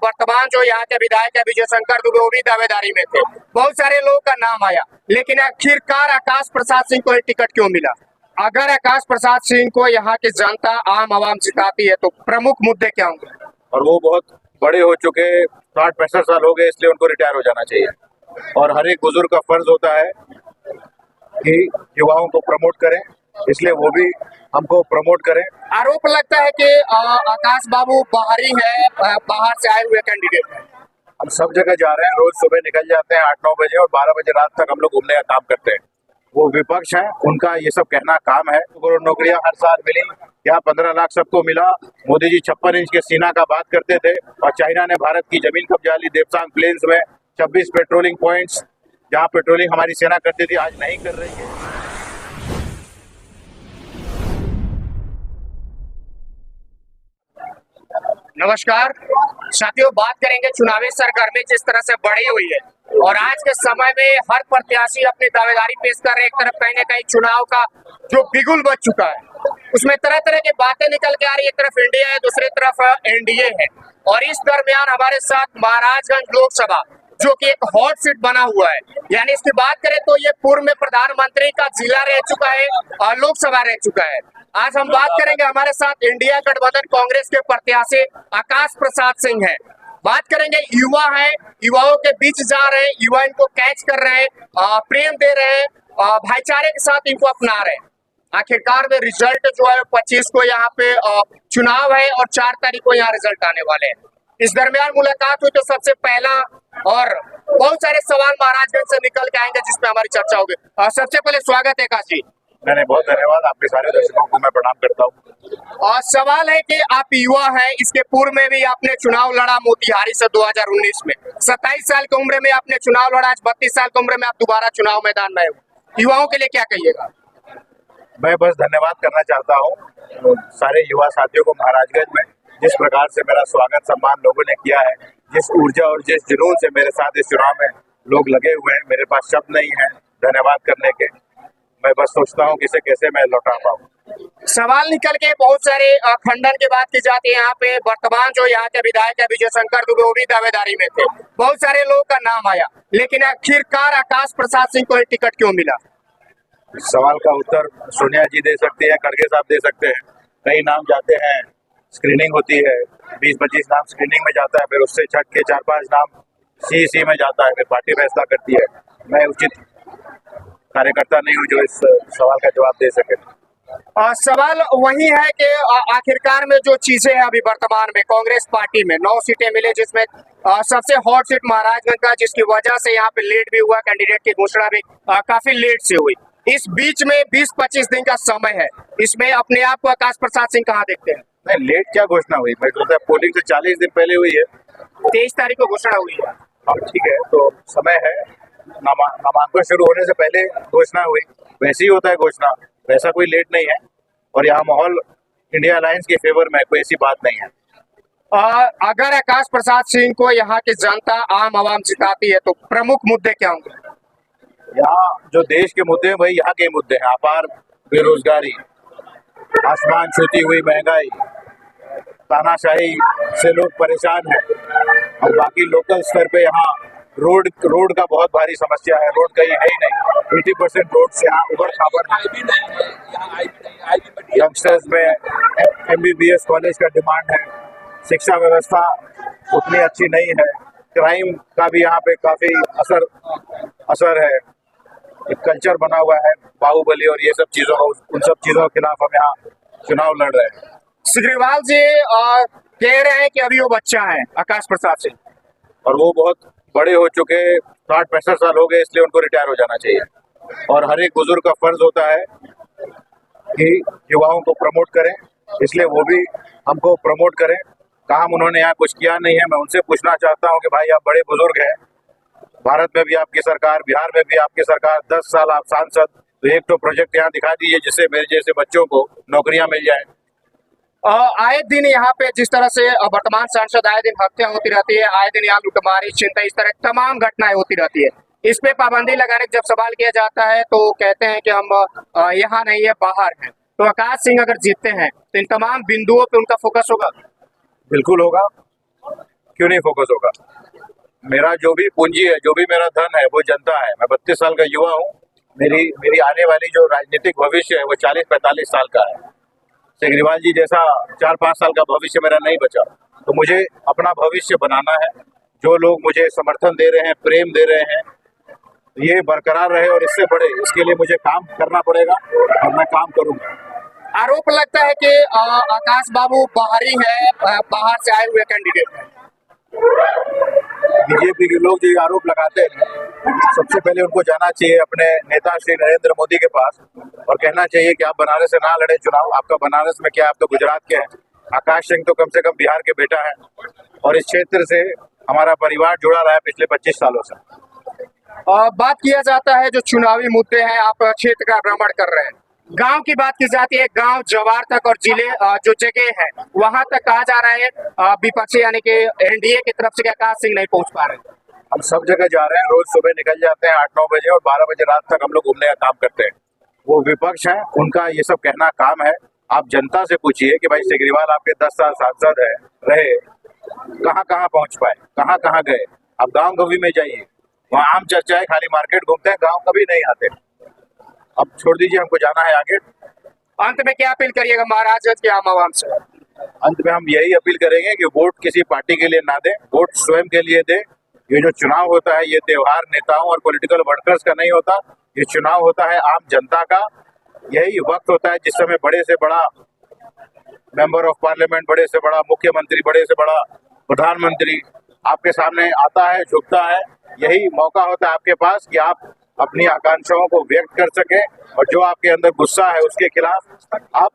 वर्तमान जो यहाँ के विधायक है विजय शंकर दुबे, वो भी दावेदारी में थे। बहुत सारे लोगों का नाम आया, लेकिन आखिरकार आकाश प्रसाद सिंह को टिकट क्यों मिला? अगर आकाश प्रसाद सिंह को यहाँ की जनता आम आवाम जिताती है तो प्रमुख मुद्दे क्या होंगे? और वो बहुत बड़े हो चुके, 60-65 साल हो गए, इसलिए उनको रिटायर हो जाना चाहिए। और हर एक बुजुर्ग का फर्ज होता है कि युवाओं को प्रमोट करें, इसलिए वो भी हमको प्रमोट करें। आरोप लगता है कि आकाश बाबू बाहरी है, बाहर से आए हुए कैंडिडेट हैं। हम सब जगह जा रहे हैं, रोज सुबह निकल जाते हैं 8-9 बजे और 12 बजे रात तक हम लोग घूमने का काम करते हैं। वो विपक्ष है, उनका ये सब कहना काम है। करोड़ नौकरियां हर साल मिली, क्या 15 लाख सबको मिला? मोदी जी 56 इंच के सीना का बात करते थे और चाइना ने भारत की जमीन कब्जा ली। देवसांग प्लेन्स में 26 पेट्रोलिंग पॉइंट्स, जहाँ पेट्रोलिंग हमारी सेना करती थी, आज नहीं कर रही है। नमस्कार साथियों, बात करेंगे चुनावी सरगर्मी जिस तरह से बढ़ी हुई है और आज के समय में हर प्रत्याशी अपनी दावेदारी पेश कर रहे हैं। एक तरफ कहीं ना कहीं चुनाव का जो बिगुल बज चुका है, उसमें तरह तरह की बातें निकल के आ रही है। एक तरफ इंडिया है, दूसरी तरफ एनडीए है और इस दरमियान हमारे साथ महाराजगंज लोकसभा जो कि एक हॉट सीट बना हुआ है, यानी इसकी बात करें तो ये पूर्व में प्रधानमंत्री का जिला रह चुका है और लोकसभा रह चुका है। आज हम बात करेंगे, हमारे साथ इंडिया गठबंधन कांग्रेस के प्रत्याशी आकाश प्रसाद सिंह है। बात करेंगे, युवा है, युवाओं के बीच जा रहे हैं, युवा इनको कैच कर रहे हैं, प्रेम दे रहे हैं, भाईचारे के साथ इनको अपना रहे हैं। आखिरकार में रिजल्ट जो है 25 को यहाँ पे चुनाव है और 4 तारीख को यहाँ रिजल्ट आने वाले हैं। इस दरमियान मुलाकात हुई तो सबसे पहला और बहुत सारे सवाल महाराजगंज से निकल के आएंगे जिसमें हमारी चर्चा होगी। सबसे पहले स्वागत है आकाश जी। मैंने बहुत धन्यवाद, आपके सारे दर्शकों को मैं प्रणाम करता हूँ। और सवाल है कि आप युवा हैं, इसके पूर्व में भी आपने चुनाव लड़ा मोतिहारी से 2019 में। 27 साल की उम्र में आपने चुनाव लड़ा, आज 32 साल की उम्र में आप दोबारा चुनाव मैदान में आए। युवाओं के लिए क्या कहिएगा? मैं बस धन्यवाद करना चाहता हूँ सारे युवा साथियों को महाराजगंज में, जिस प्रकार से मेरा स्वागत सम्मान लोगों ने किया है, जिस ऊर्जा और जिस जुनून से मेरे साथ इस चुनाव में लोग लगे हुए हैं, मेरे पास शब्द नहीं है धन्यवाद करने के। मैं बस सोचता हूँ किसे कैसे मैं लौटा पाऊँ। सवाल निकल के बहुत सारे खंडन की बात की जाती है। यहाँ पे वर्तमान जो यहाँ के विधायक है विजय शंकर दुबे, वो भी दावेदारी में थे। बहुत सारे लोगों का नाम आया, लेकिन आखिरकार आकाश प्रसाद सिंह को टिकट क्यों मिला? इस सवाल का उत्तर सोनिया जी दे सकती है, खड़गे साहब दे सकते हैं। कई नाम जाते हैं, स्क्रीनिंग होती है, 20-25 नाम स्क्रीनिंग में जाता है, फिर उससे छट के 4-5 नाम सीईसी में जाता है, फिर पार्टी फैसला करती है। मैं उचित कार्यकर्ता नहीं हूँ जो इस सवाल का जवाब दे सके। सवाल वही है कि आखिरकार में जो चीजें हैं अभी वर्तमान में कांग्रेस पार्टी में 9 सीटें मिले, जिसमें सबसे हॉट सीट महाराजगंज का, जिसकी वजह से यहाँ पे लेट भी हुआ, कैंडिडेट की घोषणा भी काफी लेट से हुई। इस बीच में 20-25 दिन का समय है, इसमें अपने आप को आकाश प्रसाद सिंह कहाँ देखते हैं? नहीं, लेट क्या घोषणा हुई? मैं कहता है पोलिंग से 40 दिन पहले हुई है। 23 तारीख को घोषणा हुई है। ठीक है, तो समय है। नामांकन शुरू होने से पहले घोषणा हुई, वैसे ही होता है घोषणा, वैसा कोई लेट नहीं है। और यहाँ माहौल इंडिया अलायंस के फेवर में, कोई ऐसी बात नहीं है। अगर आकाश प्रसाद सिंह को यहाँ की जनता आम आवाम जिताती है तो प्रमुख मुद्दे क्या होंगे? यहाँ जो देश के मुद्दे हैं वही यहाँ के मुद्दे हैं। अपार बेरोजगारी, आसमान छूती हुई महंगाई, तानाशाही से लोग परेशान हैं। और बाकी लोकल स्तर पे यहाँ रोड का बहुत भारी समस्या है। रोड कहीं है ही नहीं, 80% रोड से यहाँ उबड़ खाबड़ है। यंगस्टर्स में MBBS कॉलेज का डिमांड है। शिक्षा व्यवस्था उतनी अच्छी नहीं है। क्राइम का भी यहाँ पे काफी असर है। एक कल्चर बना हुआ है बाहुबली और ये सब चीजों का, उन सब चीजों के खिलाफ हम यहाँ चुनाव लड़ रहे हैं। सिग्रीवाल जी कह रहे हैं कि अभी वो बच्चा है आकाश प्रसाद सिंह, और वो बहुत बड़े हो चुके, 60-65 साल हो गए, इसलिए उनको रिटायर हो जाना चाहिए। और हर एक बुजुर्ग का फर्ज होता है कि युवाओं को प्रमोट करें, इसलिए वो भी हमको प्रमोट करें। काम उन्होंने यहाँ कुछ किया नहीं है। मैं उनसे पूछना चाहता हूँ कि भाई आप बड़े बुजुर्ग हैं, भारत में भी आपकी सरकार, बिहार में भी आपकी सरकार, 10 साल आप सांसद, तो एक तो प्रोजेक्ट यहाँ दिखा दीजिए जिससे मेरे जैसे बच्चों को नौकरियां मिल जाए। आए दिन यहाँ पे जिस तरह से वर्तमान सांसद आए दिन हत्या होती रहती है, आए दिन यहाँ लूटमारी, चिंता, इस तरह तमाम घटनाएं होती रहती है। इस पे पाबंदी लगाने का जब सवाल किया जाता है तो कहते हैं कि हम यहाँ नहीं है, बाहर हैं। तो आकाश सिंह अगर जीतते हैं तो इन तमाम बिंदुओं पे उनका फोकस होगा? बिल्कुल होगा। क्यों नहीं फोकस होगा? मेरा जो भी पूंजी है, जो भी मेरा धन है, वो जनता है। मैं 32 साल का युवा हूँ। मेरी मेरी आने वाली जो राजनीतिक भविष्य है वो 40-45 साल का है। केजरीवाल जी जैसा 4-5 साल का भविष्य मेरा नहीं बचा। तो मुझे अपना भविष्य बनाना है। जो लोग मुझे समर्थन दे रहे हैं, प्रेम दे रहे हैं, ये बरकरार रहे और इससे बढ़े, इसके लिए मुझे काम करना पड़ेगा और मैं काम करूंगा। आरोप लगता है कि आकाश बाबू बाहरी है, बाहर से आए हुए कैंडिडेट हैं। बीजेपी के लोग जो ये आरोप लगाते हैं, सबसे पहले उनको जाना चाहिए अपने नेता श्री नरेंद्र मोदी के पास और कहना चाहिए कि आप बनारस से ना लड़े चुनाव। आपका बनारस में क्या, आप तो गुजरात के हैं। आकाश सिंह तो कम से कम बिहार के बेटा है और इस क्षेत्र से हमारा परिवार जुड़ा रहा है पिछले 25 सालों से। बात किया जाता है जो चुनावी मुद्दे हैं, आप क्षेत्र का भ्रमण कर रहे हैं, गांव की बात की जाती है, गांव जवार तक और जिले जो जगह है वहां तक कहा जा रहा है विपक्षी यानी कि एनडीए की तरफ से आकाश सिंह नहीं पहुंच पा रहे। हम सब जगह जा रहे हैं, रोज सुबह निकल जाते हैं 8-9 बजे और 12 बजे रात तक हम लोग घूमने का काम करते हैं। वो विपक्ष है, उनका ये सब कहना काम है। आप जनता से पूछिए कि भाई केजरीवाल आपके 10 साल सांसद है रहे, कहाँ कहाँ पहुंच पाए, कहाँ कहाँ गए। आप गाँव गवी में जाइए, वहाँ आम चर्चा है, खाली मार्केट घूमते हैं, गाँव कभी नहीं आते। अब छोड़ दीजिए, हमको जाना है आगे। अंत में क्या अपील करिएगा महाराज के आम आवाम से? अंत में हम यही अपील करेंगे कि वोट किसी पार्टी के लिए ना दें, वोट स्वयं के लिए दें। ये जो चुनाव होता है ये त्योहार नेताओं और पॉलिटिकल वर्कर्स का नहीं होता, ये चुनाव होता है आम जनता का। यही वक्त होता है जिस समय बड़े से बड़ा मेंबर ऑफ पार्लियामेंट, बड़े से बड़ा मुख्यमंत्री, बड़े से बड़ा प्रधानमंत्री आपके सामने आता है, झुकता है। यही मौका होता है आपके पास कि आप अपनी आकांक्षाओं को व्यक्त कर सके और जो आपके अंदर गुस्सा है उसके खिलाफ आप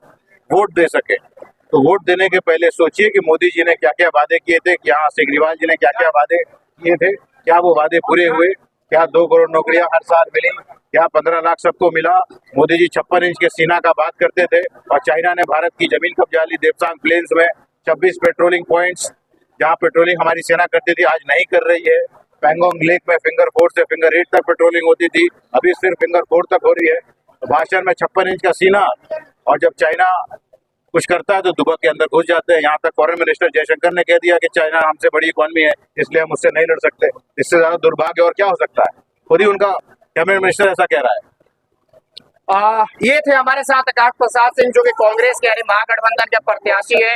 वोट दे सके। तो वोट देने के पहले सोचिए कि मोदी जी ने क्या क्या वादे किए थे, क्या केजरीवाल जी ने क्या क्या वादे किए थे, क्या वो वादे पूरे हुए, क्या 2 करोड़ नौकरियां हर साल मिली, क्या 15 लाख सबको मिला। मोदी जी 56 इंच के सीना का बात करते थे और चाइना ने भारत की जमीन कब्जा ली। देवसांग प्लेन्स में 26 पेट्रोलिंग पॉइंट्स जहाँ पेट्रोलिंग हमारी सेना करती थी आज नहीं कर रही है। पैंगोंग लेक में फिंगर 4 से फिंगर 8 तक पेट्रोलिंग होती थी, अभी सिर्फ फिंगर 4 तक हो रही है। तो भाषण में 56 इंच का सीना, और जब चाइना कुछ करता है तो दुबक के अंदर घुस जाते हैं। यहाँ तक फॉरेन मिनिस्टर जयशंकर ने कह दिया कि चाइना हमसे बड़ी इकोनॉमी है इसलिए हम उससे नहीं लड़ सकते। इससे ज्यादा दुर्भाग्य और क्या हो सकता है? खुद ही उनका कैबिनेट मिनिस्टर ऐसा कह रहा है। ये थे हमारे साथ आकाश प्रसाद सिंह जो कि कांग्रेस के यानी महागठबंधन के प्रत्याशी है।